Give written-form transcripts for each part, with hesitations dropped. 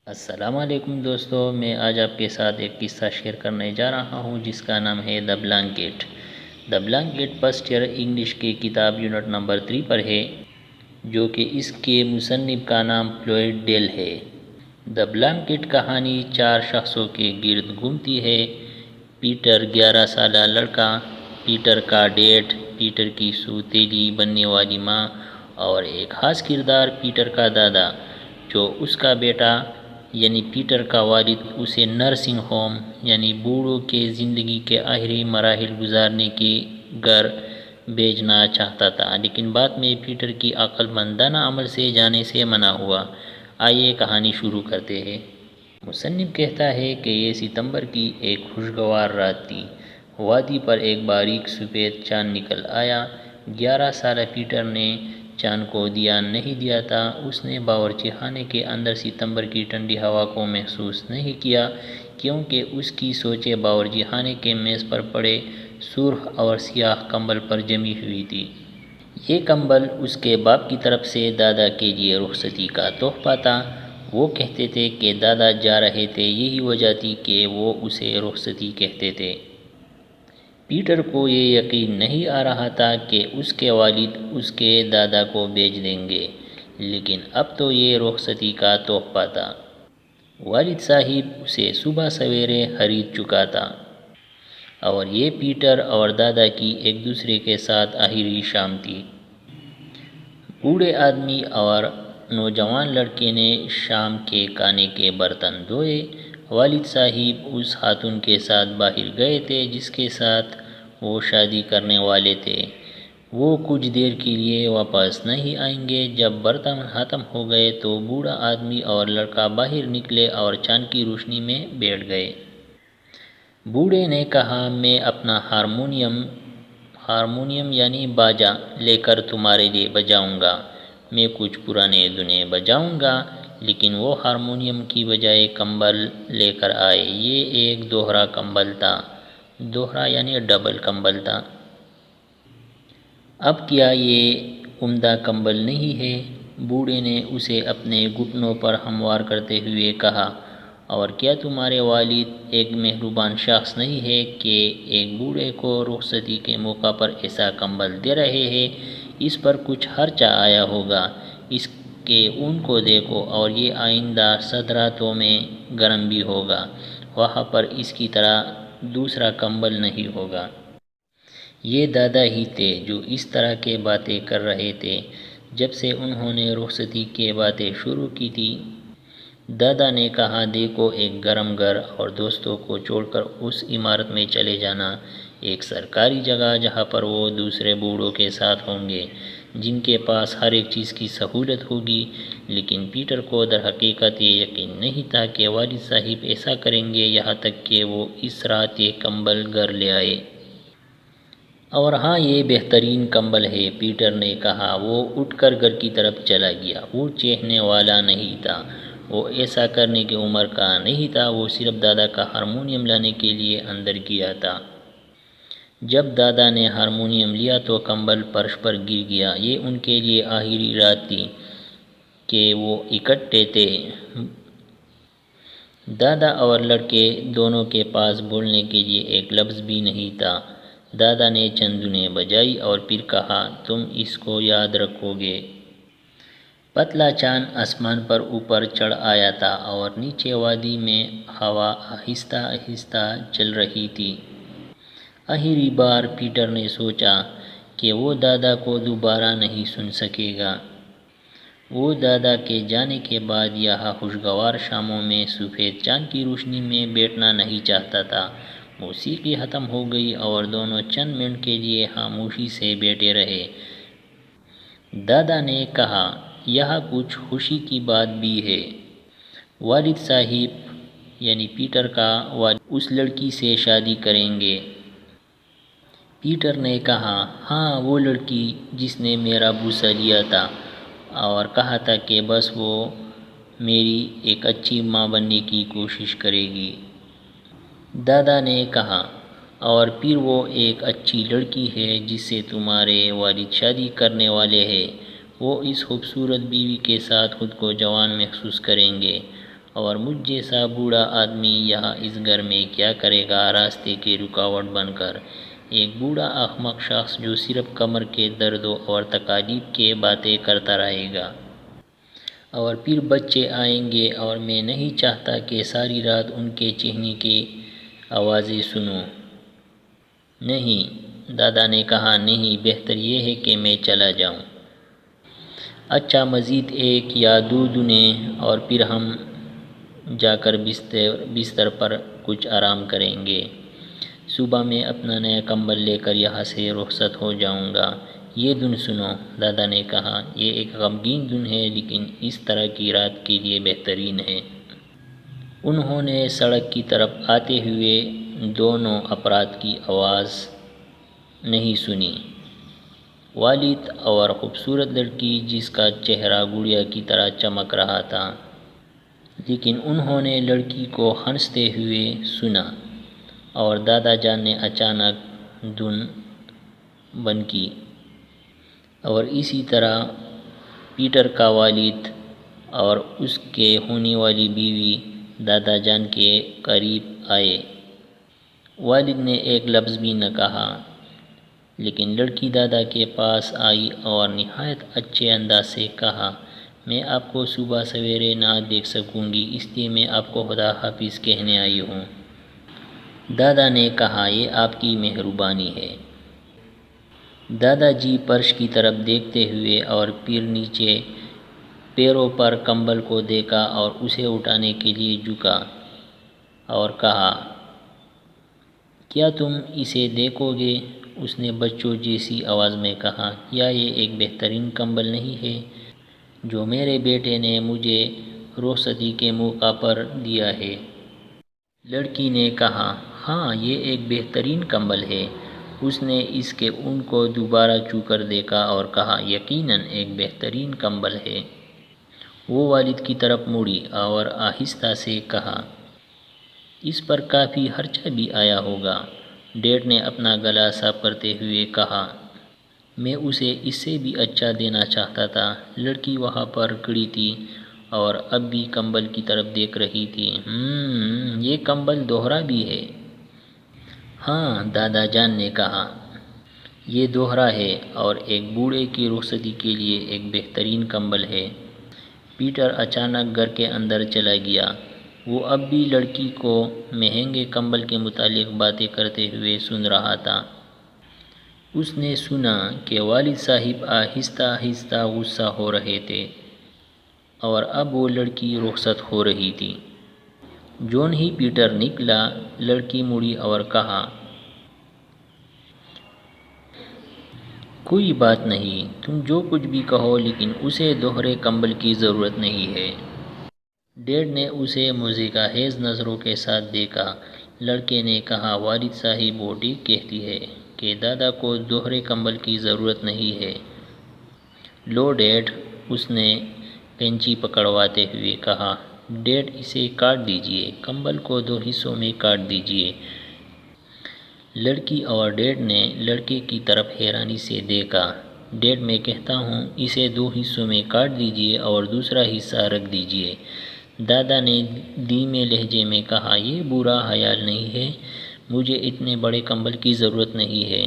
السلام علیکم دوستو، میں آج آپ کے ساتھ ایک قصہ شیئر کرنے جا رہا ہوں جس کا نام ہے دا بلانکٹ۔ دا بلانکٹ فرسٹ ایئر انگلش کی کتاب یونٹ نمبر 3 پر ہے، جو کہ اس کے مصنف کا نام فلوئڈ ڈیل ہے۔ دا بلانکٹ کہانی 4 شخصوں کے گرد گھومتی ہے: پیٹر 11 سالہ لڑکا، پیٹر کا ڈیڈ، پیٹر کی سوتیلی بننے والی ماں، اور ایک خاص کردار پیٹر کا دادا، جو اس کا بیٹا یعنی پیٹر کا والد اسے نرسنگ ہوم یعنی بوڑھوں کے زندگی کے آخری مراحل گزارنے کے گھر بھیجنا چاہتا تھا، لیکن بعد میں پیٹر کی عقل مندانہ عمل سے جانے سے منع ہوا۔ آئیے کہانی شروع کرتے ہیں۔ مصنف کہتا ہے کہ یہ ستمبر کی ایک خوشگوار رات تھی۔ وادی پر ایک باریک سفید چاند نکل آیا۔ 11 سالہ پیٹر نے چاند کو دھیان نہیں دیا تھا۔ اس نے باورچی خانے کے اندر ستمبر کی ٹھنڈی ہوا کو محسوس نہیں کیا، کیونکہ اس کی سوچیں باورچی خانے کے میز پر پڑے سرخ اور سیاہ کمبل پر جمی ہوئی تھی۔ یہ کمبل اس کے باپ کی طرف سے دادا کے لیے رخصتی کا تحفہ تھا۔ وہ کہتے تھے کہ دادا جا رہے تھے، یہی وجہ تھی کہ وہ اسے رخصتی کہتے تھے۔ پیٹر کو یہ یقین نہیں آ رہا تھا کہ اس کے والد اس کے دادا کو بھیج دیں گے، لیکن اب تو یہ رخصتی کا تحفہ تھا۔ والد صاحب اسے صبح سویرے خرید چکا تھا، اور یہ پیٹر اور دادا کی ایک دوسرے کے ساتھ آخری شام تھی۔ بوڑھے آدمی اور نوجوان لڑکے نے شام کے کھانے کے برتن دھوئے۔ والد صاحب اس خاتون کے ساتھ باہر گئے تھے جس کے ساتھ وہ شادی کرنے والے تھے۔ وہ کچھ دیر کے لیے واپس نہیں آئیں گے۔ جب برتن ختم ہو گئے تو بوڑھا آدمی اور لڑکا باہر نکلے اور چاند کی روشنی میں بیٹھ گئے۔ بوڑھے نے کہا، میں اپنا ہارمونیم یعنی باجا لے کر تمہارے لیے بجاؤں گا۔ میں کچھ پرانے دھنیں بجاؤں گا۔ لیکن وہ ہارمونیم کی بجائے کمبل لے کر آئے۔ یہ ایک دوہرا کمبل تھا۔ دوہرا یعنی ڈبل کمبل تھا۔ اب کیا یہ عمدہ کمبل نہیں ہے؟ بوڑھے نے اسے اپنے گھٹنوں پر ہموار کرتے ہوئے کہا، اور کیا تمہارے والد ایک مہربان شخص نہیں ہے کہ ایک بوڑھے کو رخصتی کے موقع پر ایسا کمبل دے رہے ہیں؟ اس پر کچھ خرچہ آیا ہوگا۔ اس کے اون کو دیکھو، اور یہ آئندہ 7 راتوں میں گرم بھی ہوگا۔ وہاں پر اس کی طرح دوسرا کمبل نہیں ہوگا۔ یہ دادا ہی تھے جو اس طرح کے باتیں کر رہے تھے جب سے انہوں نے رخصتی کی باتیں شروع کی تھی۔ دادا نے کہا، دیکھو، ایک گرم گھر اور دوستوں کو چھوڑ کر اس عمارت میں چلے جانا، ایک سرکاری جگہ جہاں پر وہ دوسرے بوڑھوں کے ساتھ ہوں گے، جن کے پاس ہر ایک چیز کی سہولت ہوگی۔ لیکن پیٹر کو در حقیقت یہ یقین نہیں تھا کہ والد صاحب ایسا کریں گے، یہاں تک کہ وہ اس رات یہ کمبل گھر لے آئے۔ اور ہاں، یہ بہترین کمبل ہے، پیٹر نے کہا۔ وہ اٹھ کر گھر کی طرف چلا گیا۔ وہ چیخنے والا نہیں تھا، وہ ایسا کرنے کی عمر کا نہیں تھا، وہ صرف دادا کا ہارمونیم لانے کے لیے اندر گیا تھا۔ جب دادا نے ہارمونیم لیا تو کمبل فرش پر گر گیا۔ یہ ان کے لیے آخری رات تھی کہ وہ اکٹھے تھے۔ دادا اور لڑکے دونوں کے پاس بولنے کے لیے ایک لفظ بھی نہیں تھا۔ دادا نے چند دھنیں بجائی اور پھر کہا، تم اس کو یاد رکھو گے۔ پتلا چاند آسمان پر اوپر چڑھ آیا تھا اور نیچے وادی میں ہوا آہستہ آہستہ چل رہی تھی۔ آخری بار پیٹر نے سوچا کہ وہ دادا کو دوبارہ نہیں سن سکے گا۔ وہ دادا کے جانے کے بعد یہاں خوشگوار شاموں میں سفید چاند کی روشنی میں بیٹھنا نہیں چاہتا تھا۔ موسیقی ختم ہو گئی اور دونوں چند منٹ کے لیے خاموشی سے بیٹھے رہے۔ دادا نے کہا، یہاں کچھ خوشی کی بات بھی ہے۔ والد صاحب یعنی پیٹر کا والد اس لڑکی سے شادی کریں گے۔ پیٹر نے کہا، ہاں، وہ لڑکی جس نے میرا بوسہ لیا تھا اور کہا تھا کہ بس وہ میری ایک اچھی ماں بننے کی کوشش کرے گی۔ دادا نے کہا، اور پھر وہ ایک اچھی لڑکی ہے جس سے تمہارے والد شادی کرنے والے ہیں۔ وہ اس خوبصورت بیوی کے ساتھ خود کو جوان محسوس کریں گے، اور مجھ جیسا بوڑھا آدمی یہاں اس گھر میں کیا کرے گا راستے کی رکاوٹ بن کر؟ ایک بوڑھا احمق شخص جو صرف کمر کے دردوں اور تکالیف کے باتیں کرتا رہے گا۔ اور پھر بچے آئیں گے اور میں نہیں چاہتا کہ ساری رات ان کے چیخنے کی آوازیں سنوں۔ نہیں، دادا نے کہا، نہیں، بہتر یہ ہے کہ میں چلا جاؤں۔ اچھا، مزید ایک یا دو دنیں اور پھر ہم جا کر بستر پر کچھ آرام کریں گے۔ صبح میں اپنا نیا کمبل لے کر یہاں سے رخصت ہو جاؤں گا۔ یہ دن سنو، دادا نے کہا، یہ ایک غمگین دن ہے لیکن اس طرح کی رات کے لیے بہترین ہے۔ انہوں نے سڑک کی طرف آتے ہوئے دونوں افراد کی آواز نہیں سنی۔ والد اور خوبصورت لڑکی جس کا چہرہ گڑیا کی طرح چمک رہا تھا، لیکن انہوں نے لڑکی کو ہنستے ہوئے سنا اور دادا جان نے اچانک دھن بند کی۔ اور اسی طرح پیٹر کا والد اور اس کے ہونے والی بیوی دادا جان کے قریب آئے۔ والد نے ایک لفظ بھی نہ کہا، لیکن لڑکی دادا کے پاس آئی اور نہایت اچھے انداز سے کہا، میں آپ کو صبح سویرے نہ دیکھ سکوں گی، اس لیے میں آپ کو خدا حافظ کہنے آئی ہوں۔ دادا نے کہا، یہ آپ کی مہربانی ہے۔ دادا جی فرش کی طرف دیکھتے ہوئے اور پھر نیچے پیروں پر کمبل کو دیکھا اور اسے اٹھانے کے لیے جھکا اور کہا، کیا تم اسے دیکھو گے؟ اس نے بچوں جیسی آواز میں کہا، کیا یہ ایک بہترین کمبل نہیں ہے جو میرے بیٹے نے مجھے رخصتی کے موقع پر دیا ہے؟ لڑکی نے کہا، ہاں، یہ ایک بہترین کمبل ہے۔ اس نے اس کے اون کو دوبارہ چھو کر دیکھا اور کہا، یقیناً ایک بہترین کمبل ہے۔ وہ والد کی طرف مڑی اور آہستہ سے کہا، اس پر کافی خرچہ بھی آیا ہوگا۔ ڈیڈ نے اپنا گلا صاف کرتے ہوئے کہا، میں اسے اس سے بھی اچھا دینا چاہتا تھا۔ لڑکی وہاں پر کھڑی تھی اور اب بھی کمبل کی طرف دیکھ رہی تھی۔ یہ کمبل دوہرا بھی ہے۔ ہاں، دادا جان نے کہا، یہ دوہرا ہے اور ایک بوڑھے کی رخصتی کے لیے ایک بہترین کمبل ہے۔ پیٹر اچانک گھر کے اندر چلا گیا۔ وہ اب بھی لڑکی کو مہنگے کمبل کے متعلق باتیں کرتے ہوئے سن رہا تھا۔ اس نے سنا کہ والد صاحب آہستہ آہستہ غصہ ہو رہے تھے اور اب وہ لڑکی رخصت ہو رہی تھی۔ جون ہی پیٹر نکلا، لڑکی مڑی اور کہا، کوئی بات نہیں، تم جو کچھ بھی کہو، لیکن اسے دوہرے کمبل کی ضرورت نہیں ہے۔ ڈیڈ نے اسے موزیقہ خیز نظروں کے ساتھ دیکھا۔ لڑکے نے کہا، والد صاحب وہ ٹھیک کہتی ہے کہ دادا کو دوہرے کمبل کی ضرورت نہیں ہے۔ لو ڈیڈ، اس نے کینچی پکڑواتے ہوئے کہا، ڈیڈ اسے کاٹ دیجئے، کمبل کو دو حصوں میں کاٹ دیجئے۔ لڑکی اور ڈیڈ نے لڑکے کی طرف حیرانی سے دیکھا۔ ڈیڈ، میں کہتا ہوں اسے دو حصوں میں کاٹ دیجئے اور دوسرا حصہ رکھ دیجئے۔ دادا نے دھیمے لہجے میں کہا، یہ برا خیال نہیں ہے، مجھے اتنے بڑے کمبل کی ضرورت نہیں ہے۔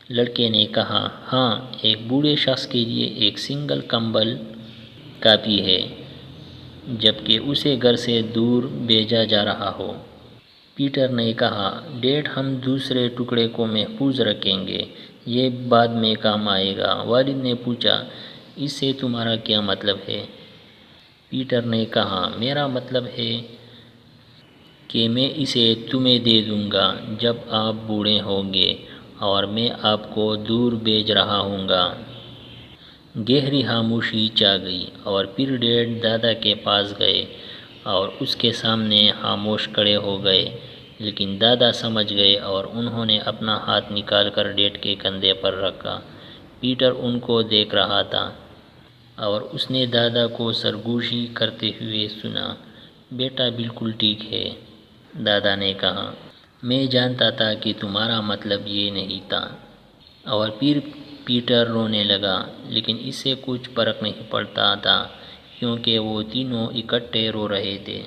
لڑکے نے کہا، ہاں، ایک بوڑھے شخص کے لیے ایک سنگل کمبل کافی ہے، جبکہ اسے گھر سے دور بھیجا جا رہا ہو۔ پیٹر نے کہا، ڈیڈ، ہم دوسرے ٹکڑے کو محفوظ رکھیں گے، یہ بعد میں کام آئے گا۔ والد نے پوچھا، اس سے تمہارا کیا مطلب ہے؟ پیٹر نے کہا، میرا مطلب ہے کہ میں اسے تمہیں دے دوں گا جب آپ بوڑھے ہوں گے اور میں آپ کو دور بھیج رہا ہوں گا۔ گہری خاموشی چھا گئی اور پھر ڈیڈ دادا کے پاس گئے اور اس کے سامنے خاموش کھڑے ہو گئے، لیکن دادا سمجھ گئے اور انہوں نے اپنا ہاتھ نکال کر ڈیڈ کے کندھے پر رکھا۔ پیٹر ان کو دیکھ رہا تھا اور اس نے دادا کو سرگوشی کرتے ہوئے سنا۔ بیٹا بالکل ٹھیک ہے، دادا نے کہا، میں جانتا تھا کہ تمہارا مطلب یہ نہیں تھا۔ اور پھر پیٹر رونے لگا، لیکن اس سے کچھ فرق نہیں پڑتا تھا کیونکہ وہ تینوں اکٹھے رو رہے تھے۔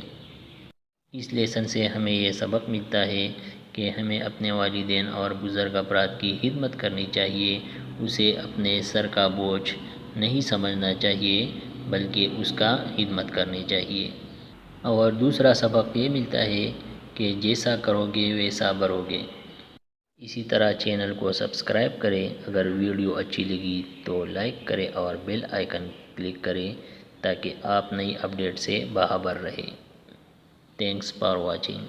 اس لیسن سے ہمیں یہ سبق ملتا ہے کہ ہمیں اپنے والدین اور بزرگ افراد کی خدمت کرنی چاہیے، اسے اپنے سر کا بوجھ نہیں سمجھنا چاہیے بلکہ اس کا خدمت کرنی چاہیے۔ اور دوسرا سبق یہ ملتا ہے کہ جیسا کرو گے ویسا بھرو گے۔ اسی طرح چینل کو سبسکرائب کریں، اگر ویڈیو اچھی لگی تو لائک کریں اور بیل آئیکن کلک کریں تاکہ آپ نئی اپڈیٹ سے باخبر رہیں۔ Thanks for watching.